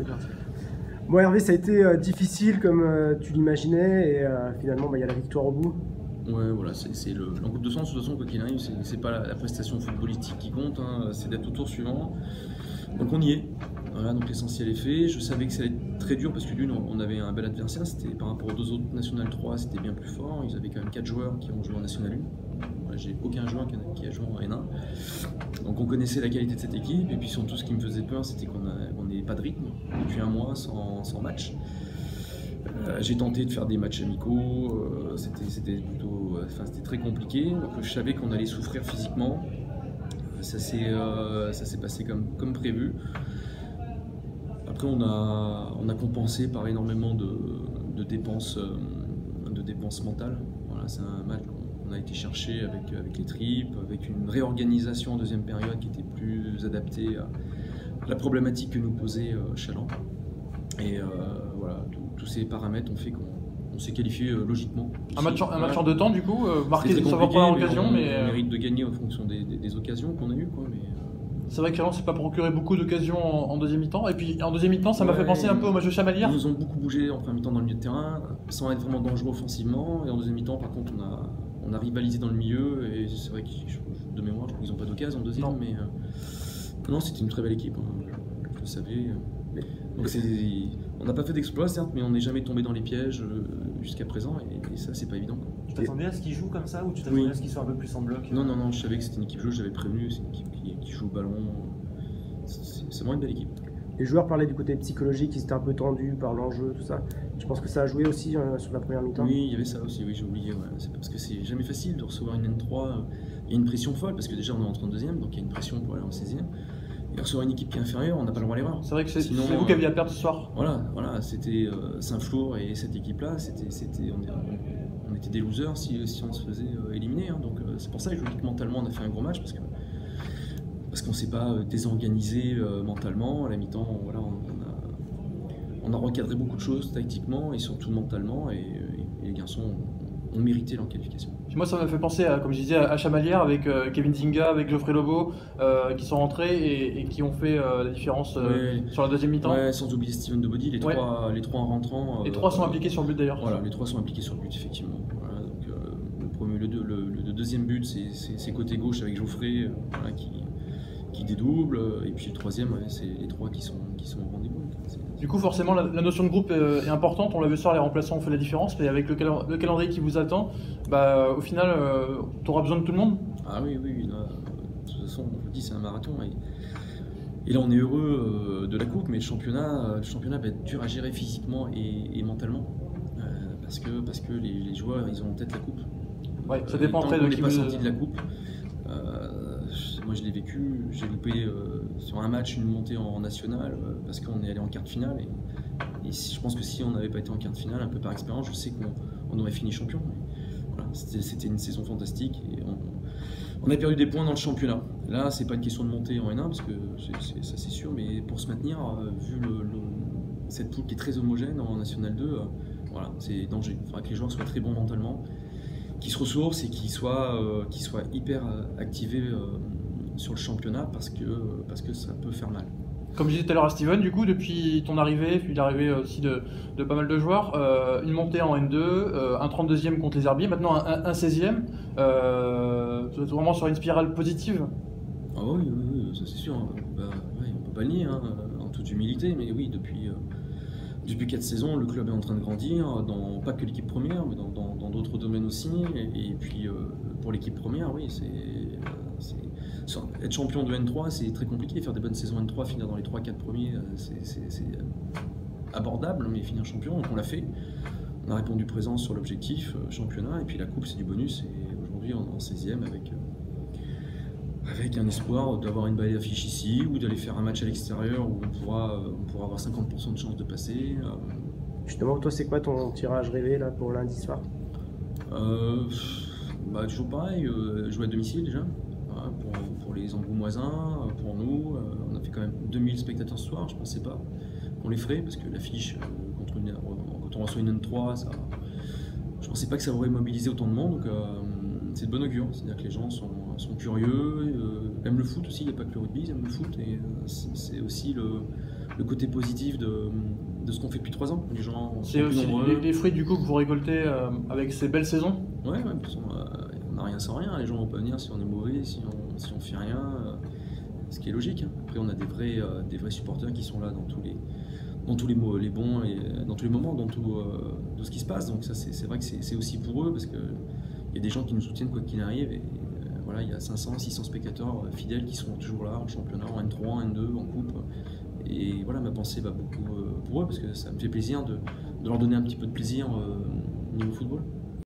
C'est parti. Bon Hervé, ça a été difficile comme tu l'imaginais et finalement il y a la victoire au bout. Ouais, voilà, en Coupe de France, de toute façon, quoi qu'il arrive, c'est pas la prestation footballistique qui compte, hein, c'est d'être au tour suivant. Donc on y est. Voilà, donc l'essentiel est fait. Je savais que ça allait être très dur parce que d'une, on avait un bel adversaire. C'était par rapport aux deux autres National 3, c'était bien plus fort. Ils avaient quand même 4 joueurs qui ont joué en National 1. Moi, j'ai aucun joueur qui a joué en N1. Donc on connaissait la qualité de cette équipe. Et puis surtout, ce qui me faisait peur, c'était qu'on n'ait pas de rythme depuis un mois sans match. J'ai tenté de faire des matchs amicaux. C'était très compliqué. Donc je savais qu'on allait souffrir physiquement. Ça s'est passé comme prévu. Après, on a compensé par énormément de dépenses mentales. Voilà, c'est un match qu'on a été chercher avec les tripes, avec une réorganisation en deuxième période qui était plus adaptée à la problématique que nous posait Chaland. Et voilà, tous ces paramètres ont fait qu'on s'est qualifié logiquement. Un match en deux temps, du coup, marqué de savoir pas l'occasion, on mérite de gagner en fonction des occasions qu'on a eues, quoi. C'est vrai que Chaland s'est pas procuré beaucoup d'occasions en deuxième mi-temps. Et puis en deuxième mi-temps, ça m'a fait penser un peu au match de Chamalières. Ils nous ont beaucoup bougé en première mi-temps dans le milieu de terrain, sans être vraiment dangereux offensivement. Et en deuxième mi-temps, par contre, on a rivalisé dans le milieu. Et c'est vrai que de mémoire, je crois qu'ils n'ont pas d'occasion en deuxième. Non. Mais non, c'était une très belle équipe. Hein, je le savais. Donc on n'a pas fait d'exploit, certes, mais on n'est jamais tombé dans les pièges jusqu'à présent. Et ça, c'est pas évident. Tu t'attendais à ce qu'ils jouent comme ça ou tu t'attendais à ce qu'ils soient un peu plus en bloc? Non, je savais que c'était une équipe joueuse, j'avais prévenu, c'est une équipe qui joue au ballon. C'est vraiment une belle équipe. Les joueurs parlaient du côté psychologique, ils étaient un peu tendus par l'enjeu, tout ça. Je pense que ça a joué aussi sur la première mi-temps. Oui, il y avait ça aussi, oui, j'ai oublié. Ouais. C'est parce que c'est jamais facile de recevoir une N3. Il y a une pression folle, parce que déjà on est en 32e, donc il y a une pression pour aller en 16e. Et recevoir une équipe qui est inférieure, on n'a pas le droit à l'erreur. C'est vrai que c'est vous qui aviez à perdre ce soir. Voilà, c'était Saint-Flour et cette équipe-là, on était des losers si on se faisait éliminer. Hein. Donc c'est pour ça que je vous dis que mentalement on a fait un gros match, parce qu'on ne s'est pas désorganisé mentalement. À la mi-temps, voilà, on a recadré beaucoup de choses tactiquement et surtout mentalement, et les garçons ont mérité leur qualification. Puis moi, ça m'a fait penser, comme je disais, à Chamalières avec Kevin Zinga, avec Geoffrey Lobo, qui sont rentrés et qui ont fait la différence sur la deuxième mi-temps. Ouais, sans oublier Steven Debody, les trois en rentrant. Les trois sont impliqués sur le but d'ailleurs. Voilà, les trois sont impliqués sur le but, effectivement. Voilà, donc, le deuxième but, c'est côté gauche avec Geoffrey voilà, qui dédouble, et puis le troisième, c'est les trois qui sont au rendez-vous. Du coup, forcément, la notion de groupe est importante. On l'a vu ce soir, les remplaçants ont fait la différence, mais avec le calendrier qui vous attend, au final, tu auras besoin de tout le monde. Ah oui, là, de toute façon, je vous dis, c'est un marathon. Et là, on est heureux de la coupe, mais le championnat va être dur à gérer physiquement et mentalement, parce que les joueurs, ils ont en tête la coupe. Ouais, ça dépend après de qui pas sorti de la coupe. Moi, je l'ai vécu. J'ai loupé sur un match une montée en national parce qu'on est allé en quart de finale. Et je pense que si on n'avait pas été en quart de finale, un peu par expérience, je sais qu'on aurait fini champion. Voilà, c'était une saison fantastique. Et on a perdu des points dans le championnat. Là, c'est pas une question de monter en N1 parce que ça c'est sûr, mais pour se maintenir, vu cette poule qui est très homogène en National 2, voilà, c'est danger. Il faudra que les joueurs soient très bons mentalement, qu'ils se ressourcent et qu'ils soient hyper activés sur le championnat parce que ça peut faire mal. Comme je disais tout à l'heure à Steven, du coup, depuis ton arrivée, puis l'arrivée aussi de pas mal de joueurs, une montée en N2, un 32e contre les Herbiers, maintenant un 16e, vraiment sur une spirale positive. Ah oui, ça c'est sûr. On peut pas le nier, hein, en toute humilité, mais oui, depuis 4 saisons, le club est en train de grandir, pas que l'équipe première, mais dans d'autres domaines aussi. Et puis pour l'équipe première, oui, être champion de N3, c'est très compliqué. Faire des bonnes saisons N3, finir dans les 3-4 premiers, c'est abordable, mais finir champion, donc on l'a fait. On a répondu présent sur l'objectif championnat, et puis la coupe, c'est du bonus. Et aujourd'hui, on est en 16e avec un espoir d'avoir une belle affiche ici, ou d'aller faire un match à l'extérieur où on pourra avoir 50% de chance de passer. Justement, toi, c'est quoi ton tirage rêvé là, pour lundi soir? Toujours pareil, jouer à domicile déjà, voilà, pour les Angoumoisins, pour nous. On a fait quand même 2000 spectateurs ce soir, je ne pensais pas qu'on les ferait, parce que l'affiche, quand on reçoit une N3, je ne pensais pas que ça aurait mobilisé autant de monde. Donc, c'est de bon augure, c'est-à-dire que les gens sont curieux, aiment le foot aussi, il n'y a pas que le rugby, ils aiment le foot, et c'est aussi le le côté positif de ce qu'on fait depuis 3 ans. Les gens sont C'est plus aussi nombreux. les fruits du coup que vous récoltez avec ces belles saisons. Ouais, de toute façon, on n'a rien sans rien. Les gens vont pas venir si on est mauvais, si on fait rien, ce qui est logique. Hein. Après, on a des vrais supporters qui sont là dans tous les bons et dans tous les moments, dans tout ce qui se passe. Donc ça, c'est vrai que c'est aussi pour eux parce que il y a des gens qui nous soutiennent quoi qu'il arrive. Et voilà, il y a 500, 600 spectateurs fidèles qui sont toujours là en championnat, en N3, en N2, en coupe. Et voilà, ma pensée va beaucoup pour eux parce que ça me fait plaisir de leur donner un petit peu de plaisir au niveau football.